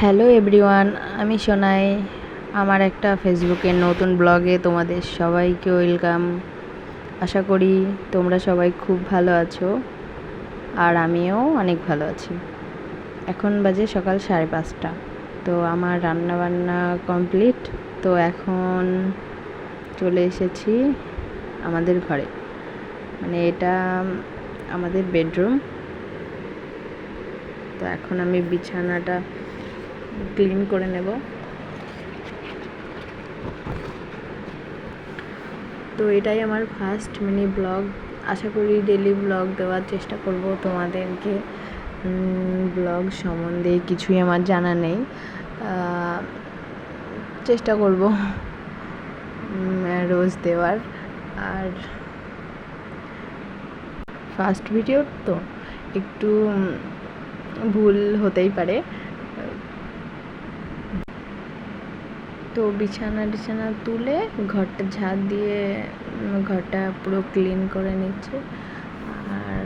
Hello everyone, আমি সোনাই। আমার একটা ফেসবুকের নতুন ব্লগে তোমাদের সবাইকে ওয়েলকাম। আশা করি তোমরা সবাই খুব ভালো আছো, আর আমিও অনেক ভালো আছি। এখন বাজে সকাল 5:30। তো আমার রান্না বান্না কমপ্লিট। তো এখন চলে এসেছি আমাদের ঘরে, মানে এটা আমাদের বেডরুম। তো এখন আমি বিছানাটা ক্লিন করে নেব। তো এটাই আমার ফার্স্ট মিনি ব্লগ। আশা করি ডেলি ব্লগ দেওয়ার চেষ্টা করব তোমাদেরকে। ব্লগ সম্বন্ধে কিছুই আমার জানা নেই, চেষ্টা করব রোজ দেওয়ার। আর ফার্স্ট ভিডিও তো একটু ভুল হতেই পারে। তো বিছানা তুলে ঘরটা ঝাড় দিয়ে ঘরটা পুরো ক্লিন করে নিচ্ছে। আর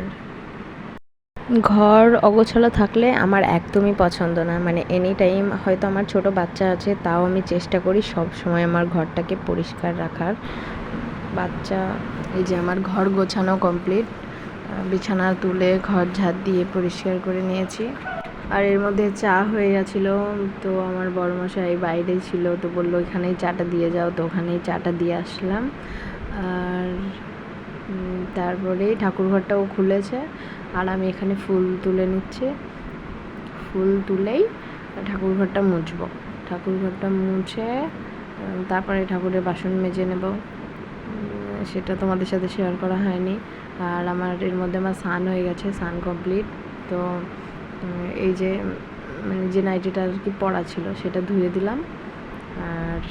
ঘর অগোছালো থাকলে আমার একদমই পছন্দ না, মানে এনি টাইম। হয়তো আমার ছোট বাচ্চা আছে, তাও আমি চেষ্টা করি সব সময় আমার ঘরটাকে পরিষ্কার রাখার। বাচ্চা, এই যে আমার ঘর গোছানো কমপ্লিট। বিছানা তুলে ঘর ঝাড় দিয়ে পরিষ্কার করে নিয়েছি। আর এর মধ্যে চা হয়ে গেছিলো। তো আমার বড়মশাই বাইরে ছিল, তো বললো এখানেই চাটা দিয়ে যাও, তো ওখানেই চাটা দিয়ে আসলাম। আর তারপরে ঠাকুরঘরটাও খুলেছে, আর আমি এখানে ফুল তুলে নিচ্ছি। ফুল তুলেই ঠাকুরঘরটা মুছবো। ঠাকুরঘরটা মুছে তারপরে ঠাকুরের বাসন মেজে নেব। সেটা তোমাদের সাথে শেয়ার করা হয়নি। আর আমার এর মধ্যে আমার স্নান হয়ে গেছে, স্নান কমপ্লিট। তো এই যে মানে যে নাইটিটা আর কি পরা ছিল সেটা ধুয়ে দিলাম। আর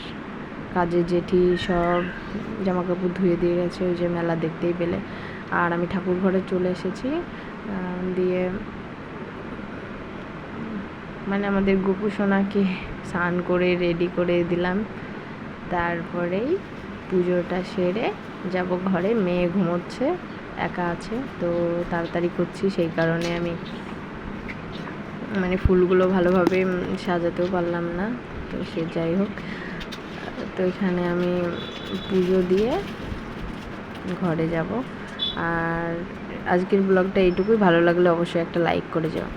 কাজের জেঠি সব জামাকাপড় ধুয়ে দিয়ে গেছে, ওই যে মেলা দেখতেই পেলে। আর আমি ঠাকুর ঘরে চলে এসেছি। দিয়ে মানে আমাদের গোপু সোনাকে স্নান করে রেডি করে দিলাম। তারপরেই পুজোটা সেরে যাব ঘরে। মেয়ে ঘুমোচ্ছে, একা আছে, তো তাড়াতাড়ি করছি, সেই কারণে আমি মানে ফুলগুলো ভালোভাবে সাজাতেও পারলাম না। তো সে যাই হোক, তো এখানে আমি পুজো দিয়ে ঘরে যাব। আর আজকের ব্লগটা এইটুকুই। ভালো লাগলে অবশ্যই একটা লাইক করে যাও।